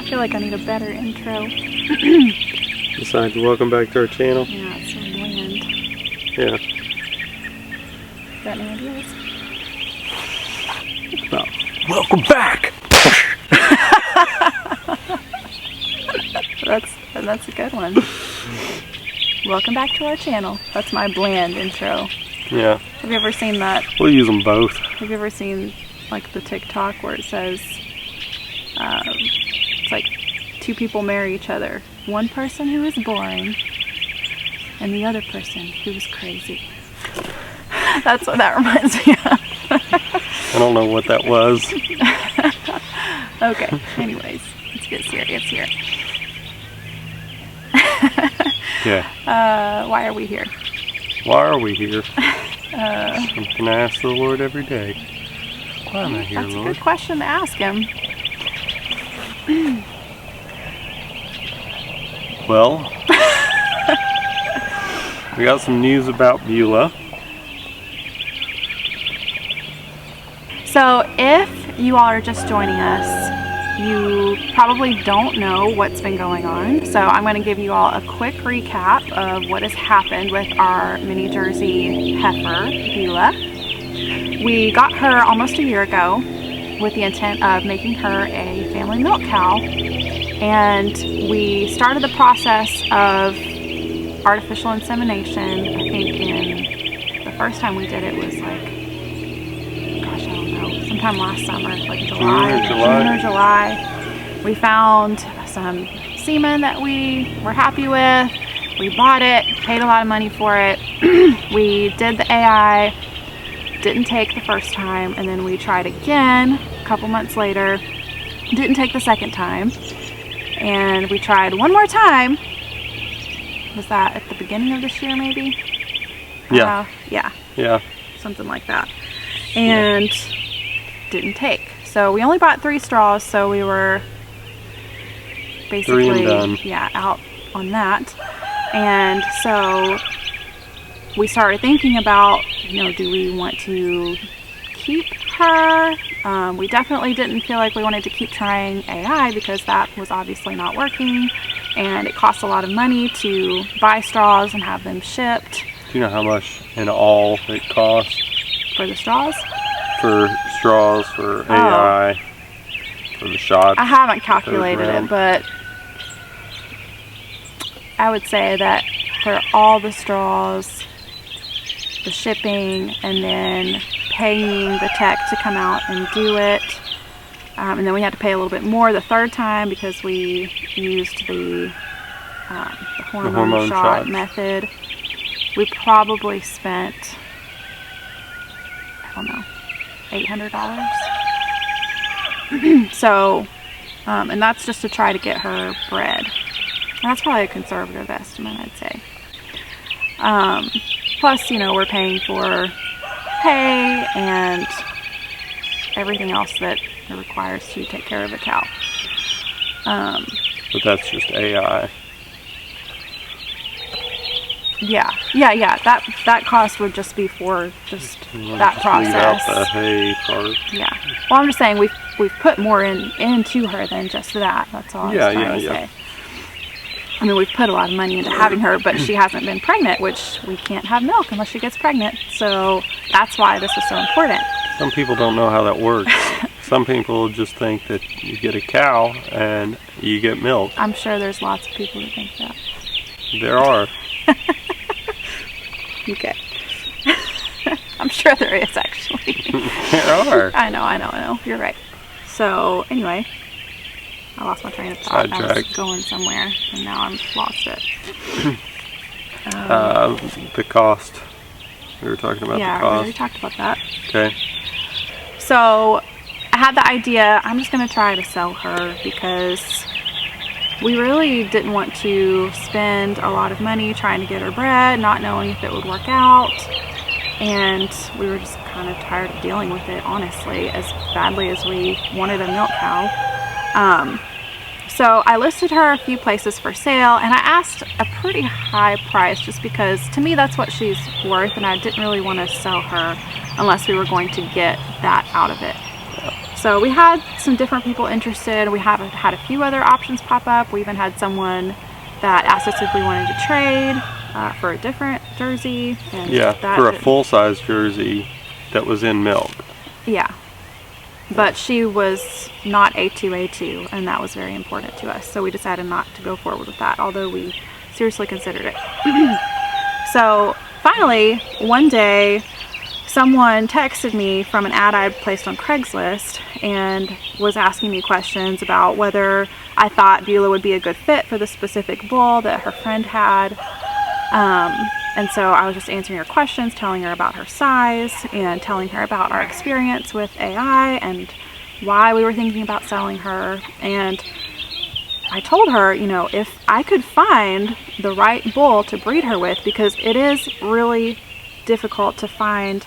feel like I need a better intro. Besides, welcome back to our channel. Yeah, it's so bland. Yeah. Got any ideas? Well, welcome back! That's a good one. Welcome back to our channel. That's my bland intro. Yeah. Have you ever seen that? We'll use them both. Have you ever seen like the TikTok where it says, it's like two people marry each other. One person who is boring and the other person who is crazy. That's what that reminds me of. I don't know what that was. Okay, anyways, let's get serious here. Yeah. Why are we here? Why are we here? Something I ask the Lord every day. Why am I here, That's Lord? a good question to ask him. Well, we got some news about Beulah. So if you all are just joining us, you probably don't know what's been going on. So I'm going to give you all a quick recap of what has happened with our mini Jersey heifer, Beulah. We got her almost a year ago with the intent of making her a family milk cow. And we started the process of artificial insemination. I think the first time we did it was like, sometime last summer, like June or July. We found some semen that we were happy with. We bought it, paid a lot of money for it. We did the AI, didn't take the first time, and then we tried again a couple months later. Didn't take the second time. And we tried one more time. Was that at the beginning of this year, maybe? Yeah. Yeah. Something like that. And didn't take. So we only bought 3 straws, so we were basically out on that. And so we started thinking about, do we want to keep her? We definitely didn't feel like we wanted to keep trying AI because that was obviously not working, and it costs a lot of money to buy straws and have them shipped. Do you know how much in all it costs? For the straws? For straws, for AI, for the shots. I haven't calculated it, but I would say that for all the straws, the shipping, and then paying the tech to come out and do it, and then we had to pay a little bit more the third time because we used the hormone shot method. We probably spent, I don't know, $800. So, and that's just to try to get her bred. And that's probably a conservative estimate, I'd say. Plus, we're paying for hay and everything else that it requires to take care of a cow. But that's just AI. Yeah. That cost would just be for just that process. Leave out the hay part. Yeah. Well, I'm just saying we've put more into her than just that. That's all I was trying to say. I mean, we've put a lot of money into having her, but she hasn't been pregnant, which we can't have milk unless she gets pregnant. So that's why this is so important. Some people don't know how that works. Some people just think that you get a cow and you get milk. I'm sure there's lots of people who think that. There are. Okay. I'm sure there is, actually. There are. I know. You're right. So, anyway, I lost my train of thought. I was going somewhere, and now I've lost it. The cost. We were talking about the cost. Yeah, we already talked about that. Okay. So, I had the idea, I'm just going to try to sell her because we really didn't want to spend a lot of money trying to get her bred, not knowing if it would work out. And we were just kind of tired of dealing with it, honestly, as badly as we wanted a milk cow. So I listed her a few places for sale, and I asked a pretty high price just because to me that's what she's worth, and I didn't really want to sell her unless we were going to get that out of it. So we had some different people interested. We have had a few other options pop up. We even had someone that asked us if we wanted to trade for a different jersey. And yeah, for a full-size jersey that was in milk. Yeah, but she was not A2, and that was very important to us. So we decided not to go forward with that, although we seriously considered it. So finally, one day, someone texted me from an ad I placed on Craigslist and was asking me questions about whether I thought Beulah would be a good fit for the specific bull that her friend had. And so I was just answering her questions, telling her about her size, and telling her about our experience with AI and why we were thinking about selling her. And I told her, you know, if I could find the right bull to breed her with, because it is really difficult to find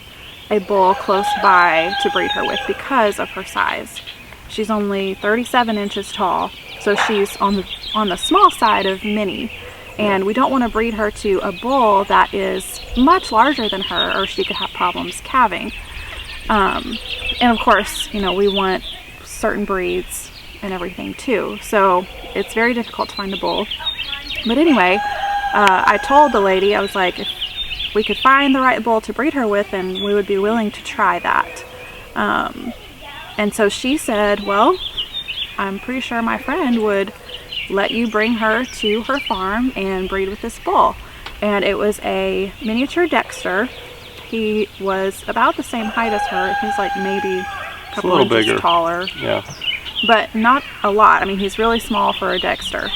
a bull close by to breed her with because of her size. She's only 37 inches tall, so she's on the small side of mini, and we don't want to breed her to a bull that is much larger than her, or she could have problems calving. And of course, you know, we want certain breeds and everything too, so it's very difficult to find a bull. But anyway, I told the lady, I was like, if we could find the right bull to breed her with, and we would be willing to try that. And so she said, well, I'm pretty sure my friend would let you bring her to her farm and breed with this bull. And it was a miniature Dexter. He was about the same height as her. He's like maybe a couple inches bigger, taller. Yeah. But not a lot. I mean, he's really small for a Dexter.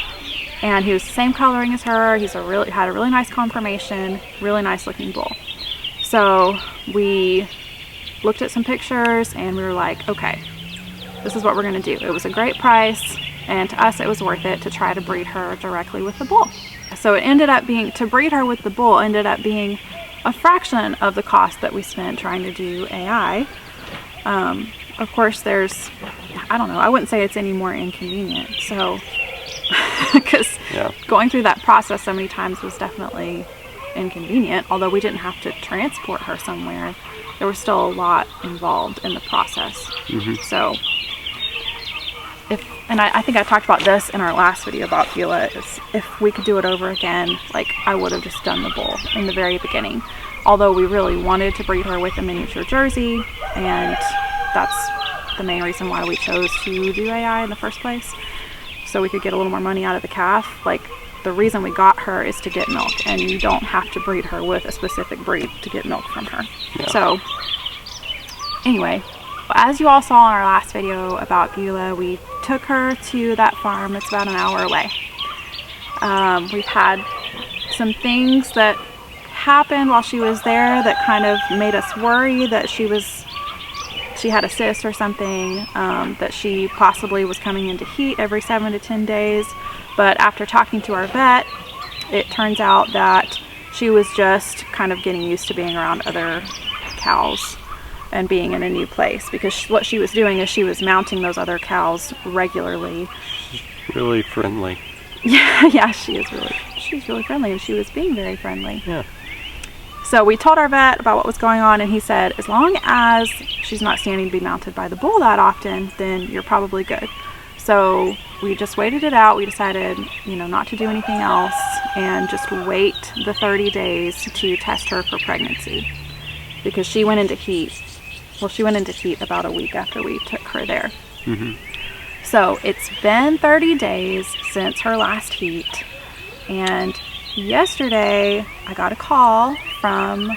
And he was the same coloring as her. Had a really nice conformation, really nice looking bull. So we looked at some pictures and we were like, okay, this is what we're gonna do. It was a great price, and to us it was worth it to try to breed her directly with the bull. So it ended up being, to breed her with the bull ended up being a fraction of the cost that we spent trying to do AI. Of course there's, I don't know, I wouldn't say it's any more inconvenient. So, because going through that process so many times was definitely inconvenient. Although we didn't have to transport her somewhere, there was still a lot involved in the process. So, I think I talked about this in our last video about Beulah, is if we could do it over again, like I would have just done the bull in the very beginning. Although we really wanted to breed her with a miniature Jersey, and that's the main reason why we chose to do AI in the first place, so we could get a little more money out of the calf. Like, the reason we got her is to get milk, and you don't have to breed her with a specific breed to get milk from her. So anyway, as you all saw in our last video about Beulah, we took her to that farm. It's about an hour away. We've had some things that happened while she was there that kind of made us worry that she had a cyst or something, that she possibly was coming into heat every 7 to 10 days. But after talking to our vet, it turns out that she was just kind of getting used to being around other cows and being in a new place, because what she was doing is she was mounting those other cows regularly. She's really friendly. Yeah, she's really friendly, and she was being very friendly. Yeah. So we told our vet about what was going on, and he said, as long as she's not standing to be mounted by the bull that often, then you're probably good. So we just waited it out. We decided, you know, not to do anything else and just wait the 30 days to test her for pregnancy, because she went into heat. Well, she went into heat about a week after we took her there. So it's been 30 days since her last heat, and yesterday I got a call from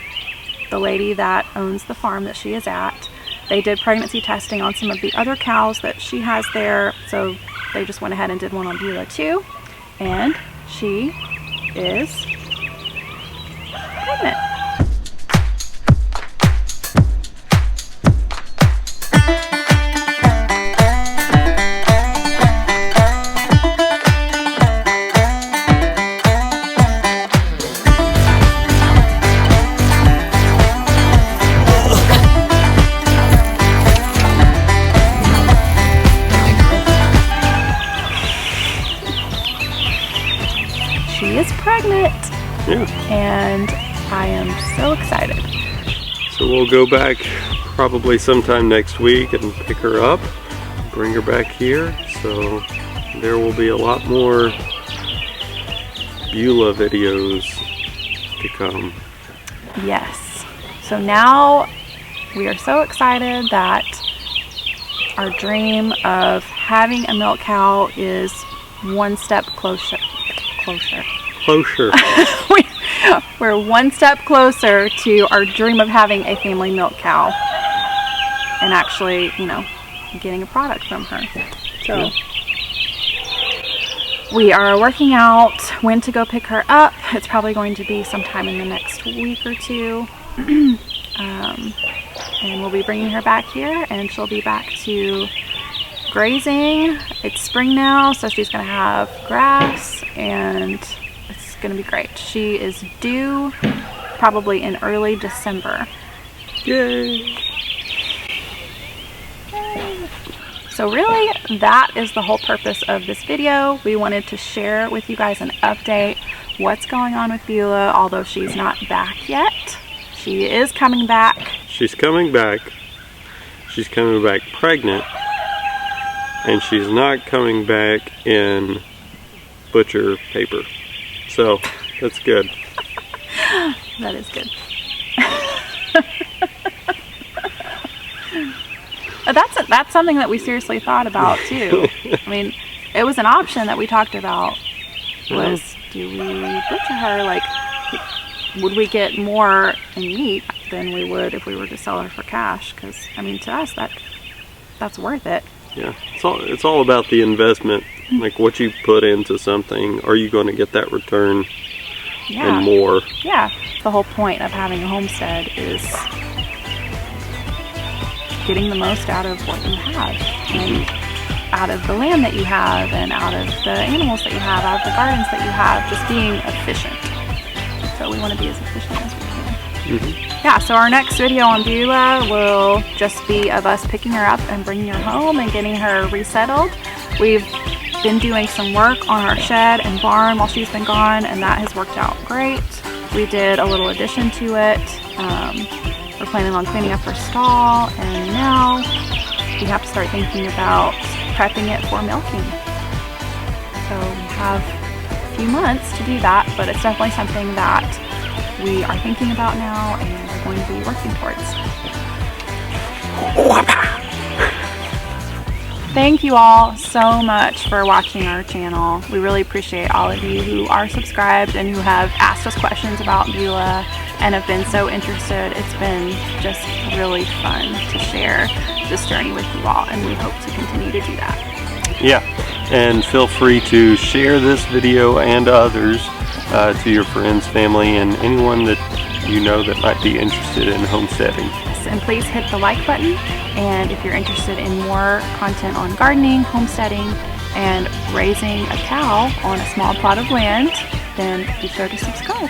the lady that owns the farm that she is at. They did pregnancy testing on some of the other cows that she has there, so they just went ahead and did one on Beulah too, and she is pregnant. She is pregnant. Yeah. And I am so excited. So we'll go back probably sometime next week and pick her up, bring her back here. So there will be a lot more Beulah videos to come. Yes. So now we are so excited that our dream of having a milk cow is one step closer. We're one step closer to our dream of having a family milk cow and actually, you know, getting a product from her. So we are working out when to go pick her up. It's probably going to be sometime in the next week or two. And we'll be bringing her back here, and she'll be back to grazing. It's spring now, so she's going to have grass, and it's going to be great. She is due probably in early December. Yay! So really, that is the whole purpose of this video. We wanted to share with you guys an update, what's going on with Beulah, although she's not back yet. She is coming back. She's coming back. She's coming back pregnant. And she's not coming back in butcher paper. So, that's good. That is good. That's something that we seriously thought about too. I mean, it was an option that we talked about, was do we butcher her? Like, would we get more in meat than we would if we were to sell her for cash? Because, I mean, to us, that's worth it. Yeah, it's all about the investment. Like, what you put into something, are you going to get that return and more? Yeah, the whole point of having a homestead is getting the most out of what you have, and out of the land that you have, and out of the animals that you have, out of the gardens that you have, just being efficient. So we want to be as efficient as we can. Yeah, so our next video on Beulah will just be of us picking her up and bringing her home and getting her resettled. We've been doing some work on our shed and barn while she's been gone, and that has worked out great. We did a little addition to it. We're planning on cleaning up her stall, and now we have to start thinking about prepping it for milking. So we have a few months to do that, but it's definitely something that we are thinking about now and we're going to be working towards. Thank you all so much for watching our channel. We really appreciate all of you who are subscribed and who have asked us questions about Beulah and have been so interested. It's been just really fun to share this journey with you all, and we hope to continue to do that. Yeah, and feel free to share this video and others to your friends, family, and anyone that you know that might be interested in homesteading. And please hit the like button, and if you're interested in more content on gardening, homesteading, and raising a cow on a small plot of land, then be sure to subscribe.